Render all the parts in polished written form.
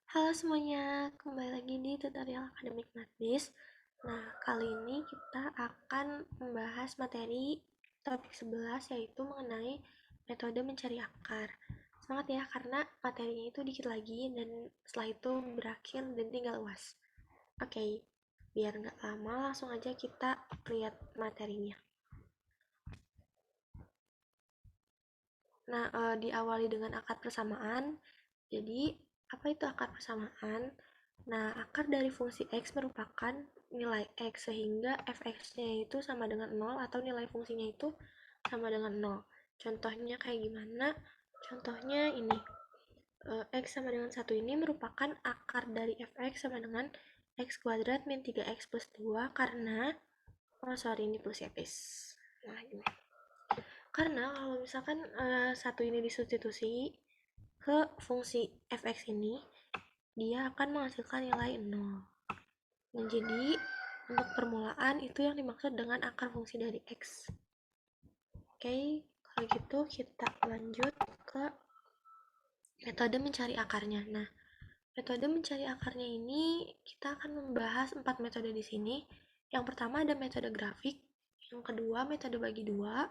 Halo semuanya, kembali lagi di tutorial akademik Mathis. Nah, kali ini kita akan membahas materi topik 11 yaitu mengenai metode mencari akar. Semangat ya, karena materinya itu dikit lagi dan setelah itu berakhir dan tinggal UAS. Oke, biar nggak lama langsung aja kita lihat materinya. Nah, diawali dengan akar persamaan. Jadi, apa itu akar persamaan? Nah, akar dari fungsi X merupakan nilai X, sehingga fx-nya itu sama dengan 0 atau nilai fungsinya itu sama dengan 0. Contohnya kayak gimana? Contohnya ini, X sama dengan 1 ini merupakan akar dari fx sama dengan X kuadrat min 3X plus 2 karena, ini plus ya guys. Nah, gini. Karena kalau misalkan satu ini disubstitusi ke fungsi fx ini, dia akan menghasilkan nilai 0. Nah, jadi untuk permulaan itu yang dimaksud dengan akar fungsi dari X. Oke, kalau gitu kita lanjut ke metode mencari akarnya. Nah, metode mencari akarnya ini kita akan membahas 4 metode di sini. Yang pertama ada metode grafik, yang kedua metode bagi dua,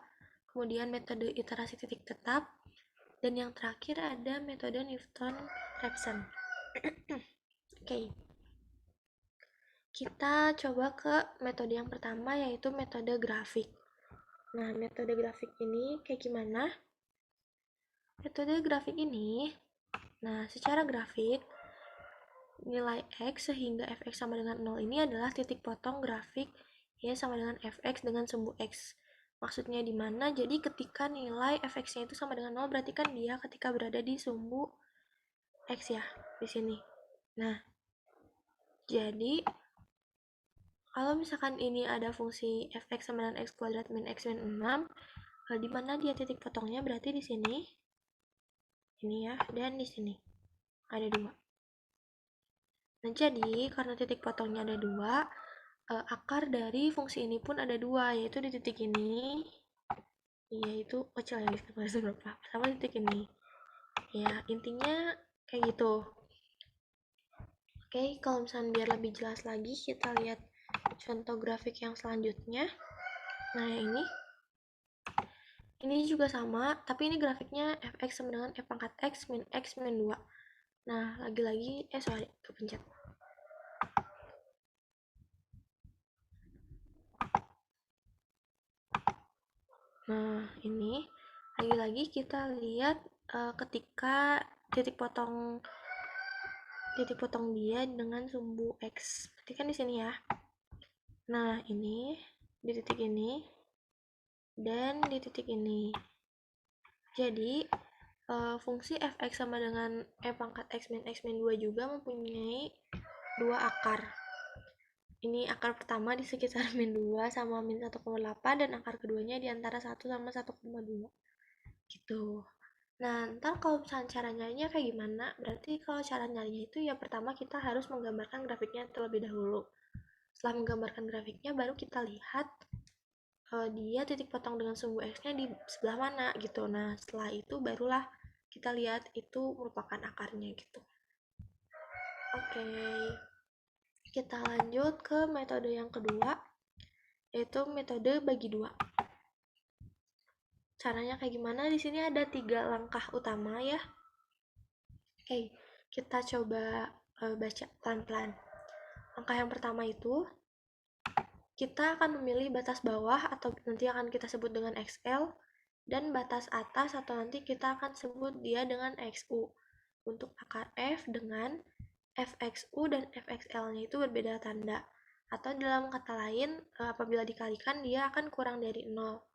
kemudian metode iterasi titik tetap, dan yang terakhir ada metode Newton-Raphson. Oke, kita coba ke metode yang pertama yaitu metode grafik. Nah, metode grafik ini kayak gimana? Metode grafik ini, nah secara grafik, nilai X sehingga fx sama dengan 0 ini adalah titik potong grafik ya sama dengan fx dengan sumbu X. Maksudnya di mana? Jadi ketika nilai fx-nya itu sama dengan 0 berarti kan dia ketika berada di sumbu X ya, di sini. Nah, jadi kalau misalkan ini ada fungsi fx sama dengan x kuadrat min x min 6, di mana dia titik potongnya berarti di sini, ini ya, dan di sini ada 2. Nah, jadi karena titik potongnya ada 2, akar dari fungsi ini pun ada 2, yaitu di titik ini, yaitu kecil ya, berapa, sama titik ini. Ya, intinya kayak gitu. Oke, kalau misalnya biar lebih jelas lagi, kita lihat contoh grafik yang selanjutnya. Nah, yang ini juga sama, tapi ini grafiknya fx sama dengan f pangkat x min 2. Nah, lagi-lagi, kepencet. Nah, ini lagi-lagi kita lihat ketika titik potong dia dengan sumbu X. Berarti kan di sini ya. Nah, ini di titik ini dan di titik ini. Jadi, fungsi fx sama dengan f pangkat x min 2 juga mempunyai 2 akar. Ini akar pertama di sekitar min 2 sama min 1,8 dan akar keduanya di antara 1 sama 1,2. Gitu. Nah, ntar kalau misalnya cara nyarinya kayak gimana? Berarti kalau cara nyarinya itu ya pertama kita harus menggambarkan grafiknya terlebih dahulu. Setelah menggambarkan grafiknya, baru kita lihat dia titik potong dengan sumbu X-nya di sebelah mana gitu. Nah, setelah itu barulah kita lihat itu merupakan akarnya gitu. Oke, kita lanjut ke metode yang kedua, yaitu metode bagi dua. Caranya kayak gimana? Di sini ada 3 langkah utama ya. Oke, kita coba baca pelan-pelan. Langkah yang pertama itu, kita akan memilih batas bawah atau nanti akan kita sebut dengan XL, dan batas atas atau nanti kita akan sebut dia dengan XU. Untuk akar F dengan FXU dan FXL-nya itu berbeda tanda. Atau dalam kata lain, apabila dikalikan dia akan kurang dari 0.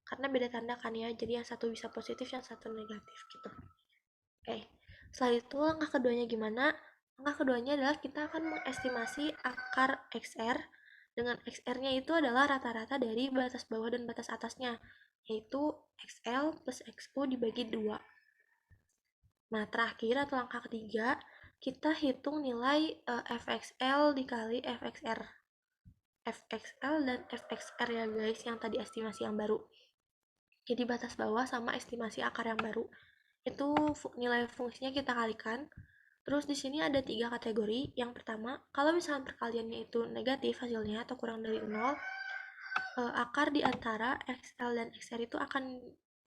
Karena beda tanda kan ya, jadi yang satu bisa positif, yang satu negatif gitu. Oke, setelah itu langkah keduanya gimana? Langkah keduanya adalah kita akan mengestimasi akar XR, dengan XR-nya itu adalah rata-rata dari batas bawah dan batas atasnya, yaitu XL plus XU dibagi 2. Nah, terakhir atau langkah ketiga, kita hitung nilai FXL dikali FXR. FXL dan FXR ya guys, yang tadi estimasi yang baru. Jadi batas bawah sama estimasi akar yang baru. Itu nilai fungsinya kita kalikan, Terus di sini ada 3 kategori. Yang pertama, kalau misalnya perkaliannya itu negatif hasilnya atau kurang dari 0, akar di antara XL dan XR itu akan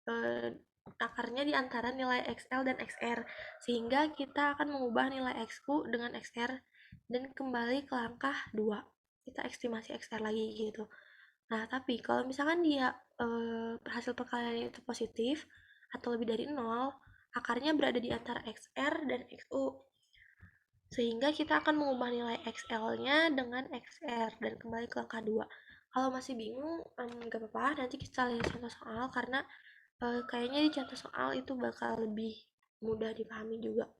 eh, akarnya di antara nilai XL dan XR, sehingga kita akan mengubah nilai XU dengan XR dan kembali ke langkah 2. Kita estimasi XR lagi gitu. Nah, tapi kalau misalkan dia hasil perkalian itu positif atau lebih dari 0, akarnya berada di antara XR dan XU. Sehingga kita akan mengubah nilai XL-nya dengan XR dan kembali ke angka 2. Kalau masih bingung, nggak apa-apa, nanti kita lihat contoh soal karena kayaknya di contoh soal itu bakal lebih mudah dipahami juga.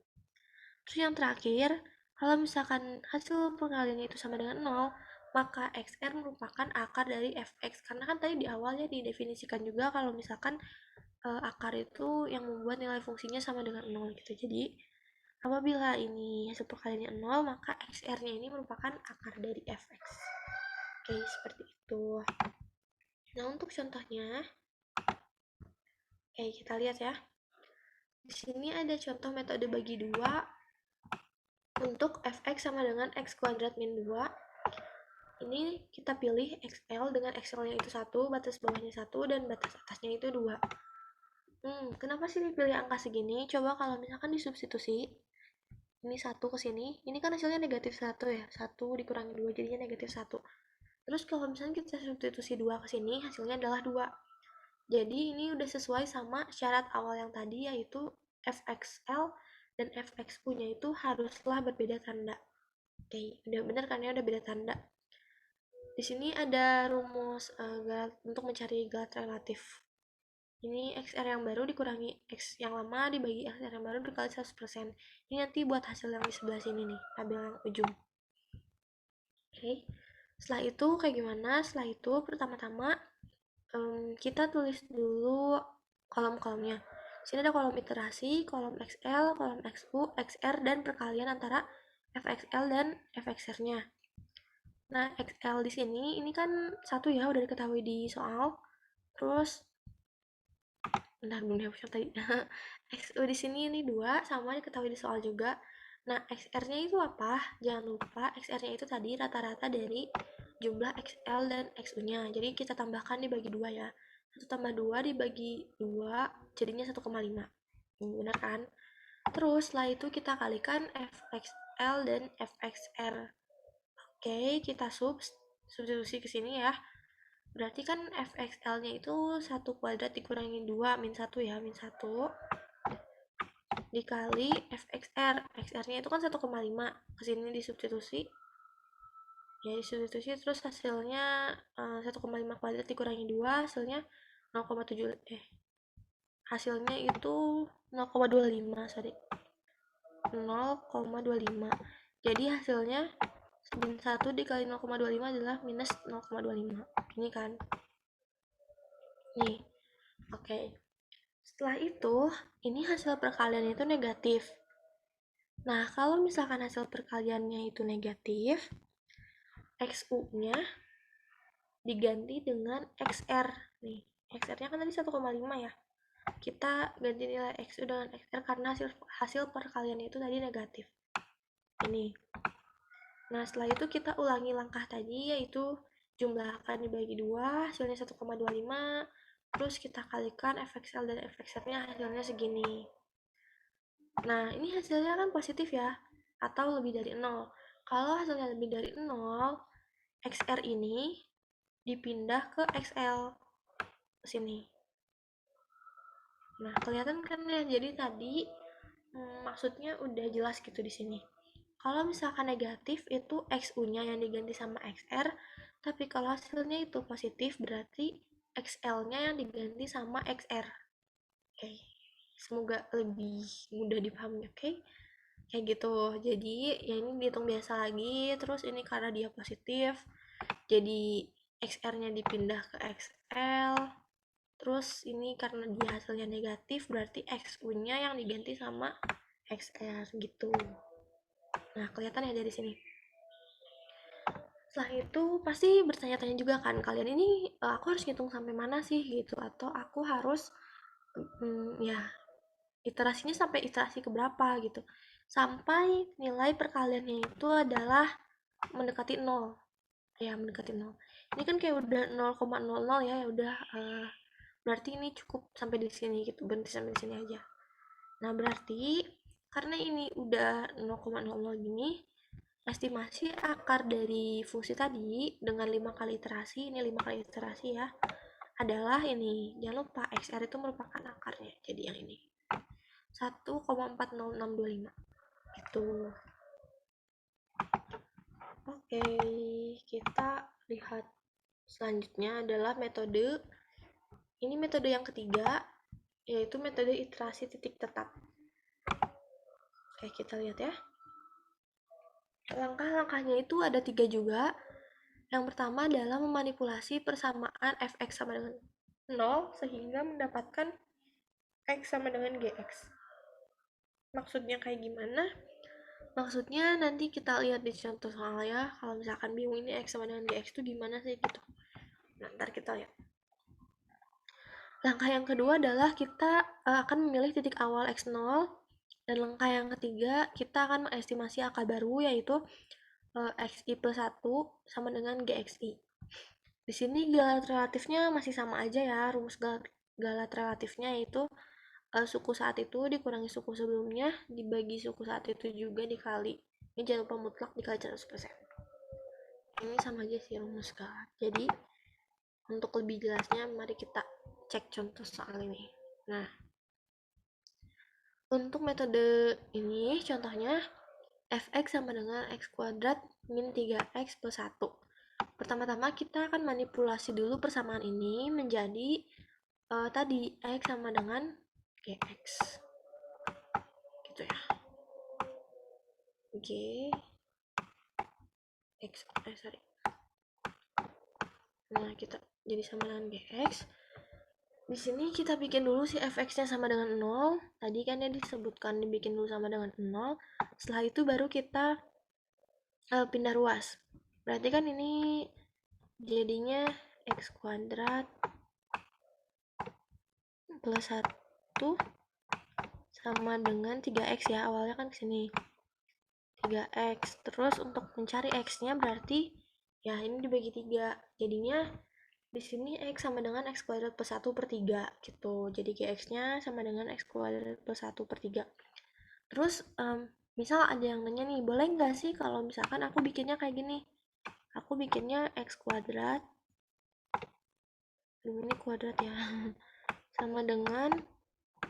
Terus yang terakhir, kalau misalkan hasil pengaliannya itu sama dengan 0, maka XR merupakan akar dari fx. Karena kan tadi di awalnya didefinisikan juga kalau misalkan akar itu yang membuat nilai fungsinya sama dengan 0 gitu. Jadi, apabila ini hasil perkaliannya 0, maka XR-nya ini merupakan akar dari fx. Oke, seperti itu. Nah, untuk contohnya, kita lihat ya. Di sini ada contoh metode bagi 2 untuk fx sama dengan x kuadrat min 2. Ini kita pilih XL dengan XL-nya itu 1, batas bawahnya 1, dan batas atasnya itu 2. Kenapa sih dipilih angka segini? Coba kalau misalkan disubstitusi, ini 1 ke sini, ini kan hasilnya negatif 1 ya, 1 dikurangi 2 jadinya negatif 1. Terus kalau misalnya kita substitusi 2 ke sini, hasilnya adalah 2. Jadi ini udah sesuai sama syarat awal yang tadi, yaitu fxl dan fxu-nya itu haruslah berbeda tanda. Oke, udah bener kan ya, udah beda tanda. Di sini ada rumus untuk mencari galat relatif. Ini XR yang baru dikurangi X yang lama dibagi XR yang baru dikali 100%. Ini nanti buat hasil yang di sebelah sini nih, tabel yang ujung. Oke. Setelah itu kayak gimana? Setelah itu pertama-tama kita tulis dulu kolom-kolomnya. Sini ada kolom iterasi, kolom XL, kolom XU, XR, dan perkalian antara FXL dan FXR-nya. Nah, XL di sini ini kan 1 ya, udah diketahui di soal. Terus bentar belum dihapus tadi. XU di sini ini 2 sama diketahui di soal juga. Nah, XR-nya itu apa? Jangan lupa XR-nya itu tadi rata-rata dari jumlah XL dan XU-nya. Jadi kita tambahkan dibagi 2 ya. 1 tambah 2 dibagi 2 jadinya 1,5. Benar kan? Terus setelah itu kita kalikan FXL dan FXR. Oke, kita substitusi ke sini ya. Berarti kan fxl-nya itu 1 kuadrat dikurangi 2 min 1 ya, min 1 dikali fxr. Xr-nya itu kan 1,5. Kesini disubstitusi. Ya, disubstitusi terus hasilnya 1,5 kuadrat dikurangi 2, hasilnya 0,7 hasilnya itu 0,25, sorry. 0,25. Jadi hasilnya min 1 dikali 0,25 adalah minus 0,25. Ini kan. Nih. Oke. Setelah itu, ini hasil perkalian itu negatif. Nah, kalau misalkan hasil perkaliannya itu negatif, XU-nya diganti dengan XR. Nih, XR-nya kan tadi 1,5 ya. Kita ganti nilai XU dengan XR karena hasil perkaliannya itu tadi negatif. Ini. Nah, setelah itu kita ulangi langkah tadi, yaitu jumlahkan dibagi 2, hasilnya 1,25. Terus kita kalikan FXL dan FXR-nya, hasilnya segini. Nah, ini hasilnya kan positif ya, atau lebih dari 0. Kalau hasilnya lebih dari 0, XR ini dipindah ke XL, ke sini. Nah, kelihatan kan ya, jadi tadi maksudnya udah jelas gitu di sini. Kalau misalkan negatif itu XU-nya yang diganti sama XR, tapi kalau hasilnya itu positif berarti XL-nya yang diganti sama XR. Oke, semoga lebih mudah dipahami, oke? Kayak gitu. Jadi ya ini dihitung biasa lagi, terus ini karena dia positif, jadi XR-nya dipindah ke XL. Terus ini karena dia hasilnya negatif, berarti XU-nya yang diganti sama XR gitu. Nah, kelihatan ya dari sini. Setelah itu pasti bertanya-tanya juga kan, kalian ini aku harus ngitung sampai mana sih gitu, atau aku harus ya iterasinya sampai iterasi keberapa gitu. Sampai nilai perkaliannya itu adalah mendekati 0. Ya, mendekati 0. Ini kan kayak udah 0,00 ya, ya udah berarti ini cukup sampai di sini gitu, berhenti sampai di sini aja. Nah, berarti karena ini udah 0,00 gini, estimasi akar dari fungsi tadi dengan 5 kali iterasi, ini 5 kali iterasi ya, adalah ini. Jangan lupa XR itu merupakan akarnya. Jadi yang ini. 1,40625. Itu. Oke, kita lihat selanjutnya adalah metode. Ini metode yang ketiga, yaitu metode iterasi titik tetap. Oke, kita lihat ya. Langkah-langkahnya itu ada 3 juga. Yang pertama adalah memanipulasi persamaan fx sama dengan 0 sehingga mendapatkan x sama dengan gx. Maksudnya kayak gimana? Maksudnya nanti kita lihat di contoh soal ya. Kalau misalkan bingung ini x sama dengan gx itu gimana sih gitu. Nah, ntar kita lihat. Langkah yang kedua adalah kita akan memilih titik awal x0. Dan langkah yang ketiga, kita akan mengestimasi akar baru, yaitu xi plus 1 sama dengan gxi. Di sini galat relatifnya masih sama aja ya, rumus galat relatifnya yaitu suku saat itu dikurangi suku sebelumnya, dibagi suku saat itu juga dikali. Ini jangan lupa mutlak dikali 100%. Ini sama aja sih rumus galat. Jadi, untuk lebih jelasnya, mari kita cek contoh soal ini. Nah, untuk metode ini contohnya fx sama dengan x kuadrat min 3x plus 1. Pertama-tama kita akan manipulasi dulu persamaan ini menjadi tadi x sama dengan gx. Gitu ya. G x sorry. Nah, kita jadi sama dengan gx. Di sini kita bikin dulu si fx-nya sama dengan 0. Tadi kan ya disebutkan dibikin dulu sama dengan 0. Setelah itu baru kita pindah ruas. Berarti kan ini jadinya x kuadrat plus 1 sama dengan 3x ya. Awalnya kan kesini 3x. Terus untuk mencari x-nya berarti ya ini dibagi 3. Jadinya di sini x sama dengan x kuadrat plus 1 per 3 gitu. Jadi gx-nya sama dengan x kuadrat plus 1 per 3. Terus misal ada yang nanya nih, boleh nggak sih kalau misalkan aku bikinnya kayak gini? Aku bikinnya x kuadrat, ini kuadrat ya, sama dengan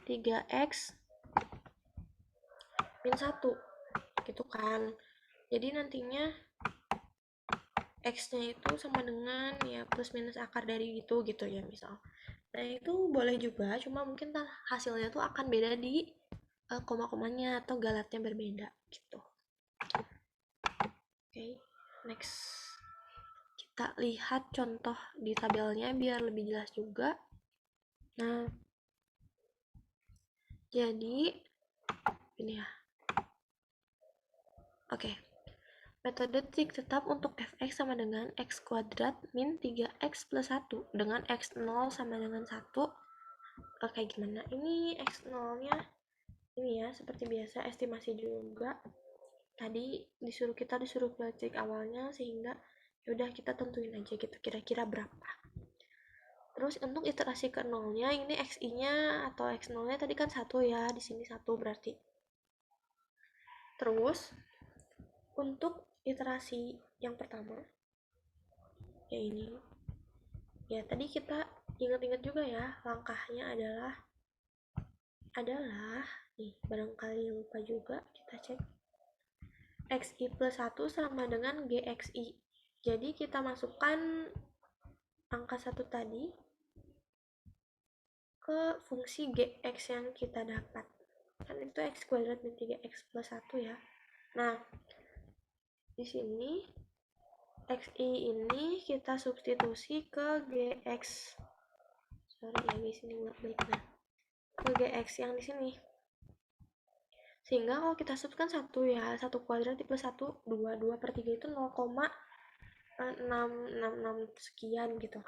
3x min 1 gitu kan. Jadi nantinya x-nya itu sama dengan ya plus minus akar dari itu gitu ya misal. Nah, itu boleh juga, cuma mungkin hasilnya tuh akan beda di koma-komanya atau galatnya berbeda gitu. Oke, next. Kita lihat contoh di tabelnya biar lebih jelas juga. Nah, jadi ini ya. Oke. Metode titik tetap untuk fx sama dengan x kuadrat min 3x plus 1 dengan x0 sama dengan 1. Kayak gimana? Ini x0-nya ini ya, seperti biasa estimasi juga. Tadi kita disuruh pilih titik awalnya sehingga yaudah kita tentuin aja gitu kira-kira berapa. Terus untuk iterasi ke nolnya ini xi-nya atau x0-nya tadi kan 1 ya, di sini 1 berarti. Terus untuk iterasi yang pertama ya ini. Ya tadi kita ingat-ingat juga ya, langkahnya adalah nih barangkali lupa juga kita cek xi plus 1 sama dengan gxi. Jadi kita masukkan angka 1 tadi ke fungsi gx yang kita dapat. Kan itu x kuadrat min 3x plus 1 ya. Nah, di sini xi ini kita substitusi ke gx. Sorry ya guys, ini bolak-balik. Nah, ke gx yang di sini. Sehingga kalau kita sub kan 1 ya, 1 kuadrat plus 1, 2 per 3 itu 0,666 sekian gitu.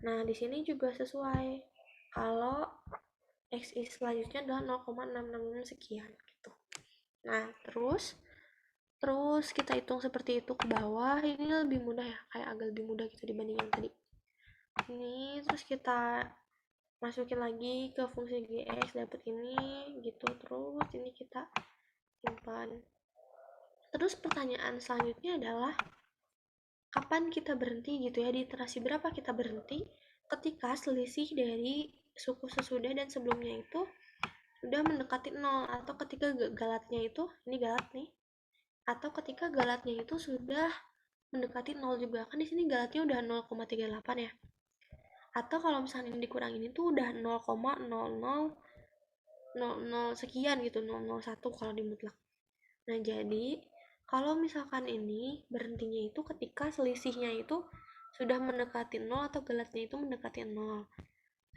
Nah, di sini juga sesuai. Kalau XI selanjutnya adalah 0,666 sekian gitu. Nah, terus kita hitung seperti itu ke bawah. Ini lebih mudah ya, kayak agak lebih mudah gitu dibanding yang tadi. Ini terus kita masukin lagi ke fungsi GX, dapat ini gitu. Terus ini kita simpan. Terus pertanyaan selanjutnya adalah kapan kita berhenti gitu ya, di iterasi berapa kita berhenti ketika selisih dari suku sesudah dan sebelumnya itu sudah mendekati 0, atau ketika galatnya itu, ini galat nih, atau ketika galatnya itu sudah mendekati 0 juga. Kan di sini galatnya udah 0,38 ya. Atau kalau misalnya ini dikurangin itu udah 0,0000 sekian gitu, 001 kalau di mutlak. Nah, jadi kalau misalkan ini berhentinya itu ketika selisihnya itu sudah mendekati 0 atau galatnya itu mendekati 0.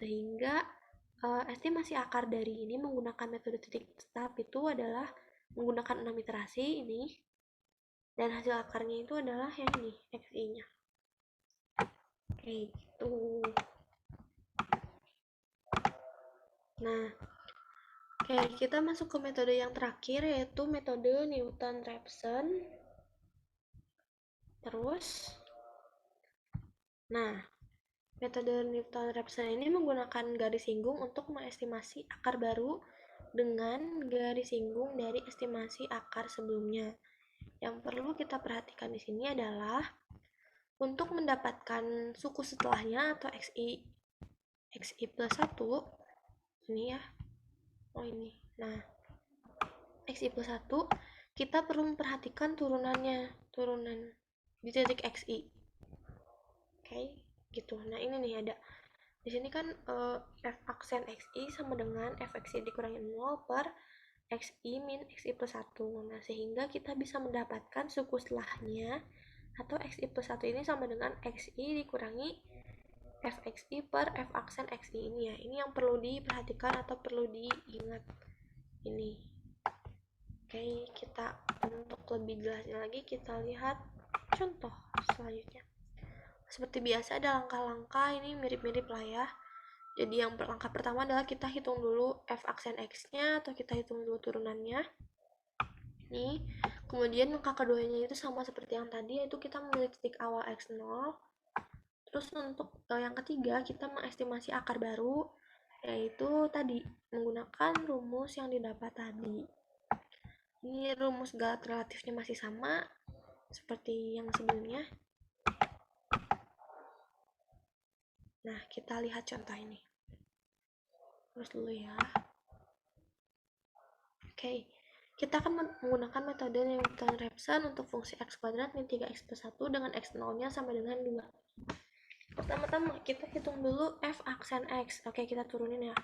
Sehingga estimasi akar dari ini menggunakan metode titik stop itu adalah menggunakan 6 iterasi ini, dan hasil akarnya itu adalah yang ini, XI-nya. Oke, gitu. Nah, oke, kita masuk ke metode yang terakhir, yaitu metode Newton-Raphson. Terus, nah, metode Newton-Raphson ini menggunakan garis singgung untuk mengestimasi akar baru dengan garis singgung dari estimasi akar sebelumnya. Yang perlu kita perhatikan di sini adalah untuk mendapatkan suku setelahnya atau XI plus 1, ini ya. Oh, ini. Nah, XI plus 1 kita perlu memperhatikan turunannya, turunan di titik XI. Oke, gitu. Nah, ini nih ada di sini kan f aksen XI sama dengan f XI dikurangi 0 per XI min XI plus 1. Nah, sehingga kita bisa mendapatkan suku setelahnya atau XI plus 1 ini sama dengan XI dikurangi fxi per f aksen xi ini ya. Ini yang perlu diperhatikan atau perlu diingat ini. Oke, kita untuk lebih jelasnya lagi kita lihat contoh selanjutnya. Seperti biasa ada langkah-langkah, ini mirip-mirip lah ya. Jadi yang langkah pertama adalah kita hitung dulu f aksen x-nya atau kita hitung dulu turunannya. Ini, kemudian langkah keduanya itu sama seperti yang tadi, yaitu kita memilih titik awal x0. Terus untuk yang ketiga kita mengestimasi akar baru, yaitu tadi menggunakan rumus yang didapat tadi. Ini rumus galat relatifnya masih sama seperti yang sebelumnya. Nah, kita lihat contoh ini. Terus dulu ya. Oke, kita akan menggunakan metode Newton-Raphson untuk fungsi x kuadrat min 3x plus 1 dengan x0-nya sama dengan 2. Pertama-tama kita hitung dulu f aksen x. Oke, kita turunin ya.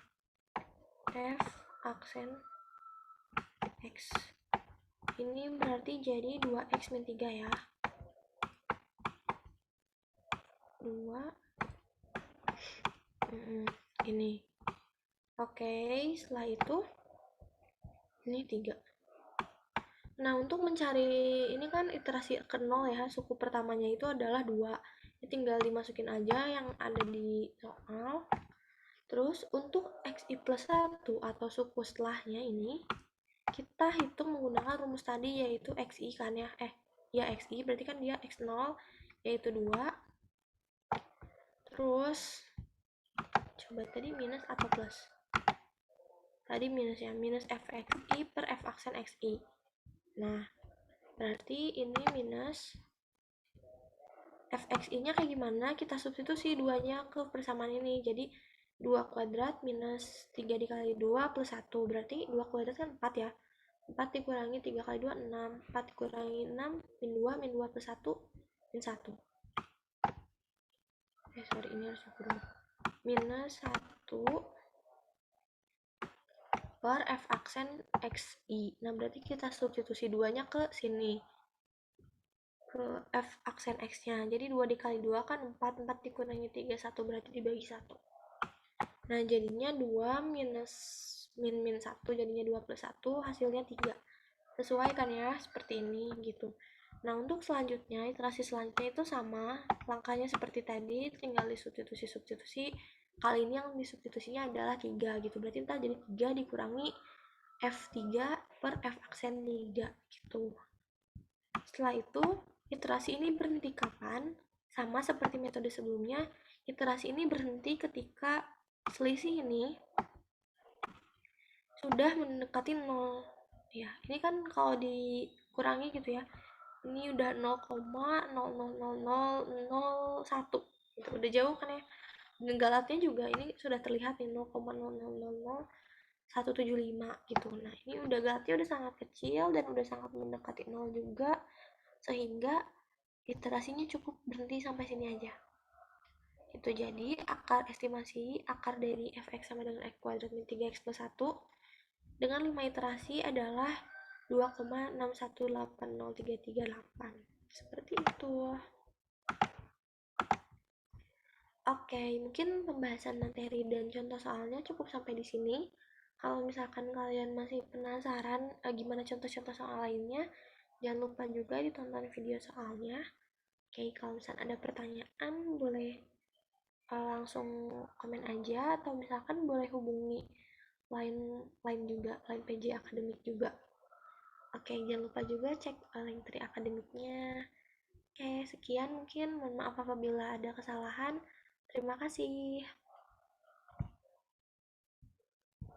F aksen x. Ini berarti jadi 2x min 3 ya. 2. Ini. Oke, setelah itu ini 3. Nah, untuk mencari ini kan iterasi ke 0 ya, suku pertamanya itu adalah 2. Ini tinggal dimasukin aja yang ada di soal. Terus untuk xi plus 1 atau suku setelahnya ini kita hitung menggunakan rumus tadi, yaitu xi kan ya. Ya xi berarti kan dia x0 yaitu 2. Terus coba tadi minus atau plus? Tadi minus ya, minus fxi per f aksen xi. Nah, berarti ini minus fxi-nya kayak gimana? Kita substitusi 2-nya ke persamaan ini. Jadi 2 kuadrat minus 3 dikali 2 plus 1. Berarti 2 kuadrat kan 4 ya. 4 dikurangi 3 kali 2, 6. 4 dikurangi 6, min 2 plus 1, min 1. Sorry, ini harus kurang. Minus 1 per f aksen xi. Nah, berarti kita substitusi 2-nya ke sini. Ke f aksen x-nya. Jadi 2 dikali 2 kan 4. 4 dikurangi 3, 1 berarti dibagi 1. Nah, jadinya 2 minus min 1 jadinya 2 plus 1, hasilnya 3. Sesuai kan ya, seperti ini gitu. Nah, untuk selanjutnya, iterasi selanjutnya itu sama, langkahnya seperti tadi, tinggal disubstitusi-substitusi Kali ini yang disubstitusinya adalah 3 gitu. Berarti ntar jadi 3 dikurangi F3 per F aksen 3 gitu. Setelah itu, iterasi ini berhenti kapan? Sama seperti metode sebelumnya, iterasi ini berhenti ketika selisih ini sudah mendekati 0. Ya, ini kan kalau dikurangi gitu ya, ini udah 0,000001 gitu, udah jauh kan ya. Dan galatnya juga ini sudah terlihat nih 0,000175 gitu. Nah, ini udah galatnya udah sangat kecil dan udah sangat mendekati 0 juga, sehingga iterasinya cukup berhenti sampai sini aja. Itu jadi akar estimasi akar dari fx sama dengan x kuadrat min 3x plus 1 dengan 5 iterasi adalah 2,6180338. Seperti itu. Oke, mungkin pembahasan materi dan contoh soalnya cukup sampai di sini. Kalau misalkan kalian masih penasaran gimana contoh-contoh soal lainnya, jangan lupa juga ditonton video soalnya. Oke, kalau misalkan ada pertanyaan boleh langsung komen aja atau misalkan boleh hubungi line line juga, line PJ akademik juga. Oke, jangan lupa juga cek link tri akademiknya. Oke, sekian mungkin. Mohon maaf apabila ada kesalahan. Terima kasih.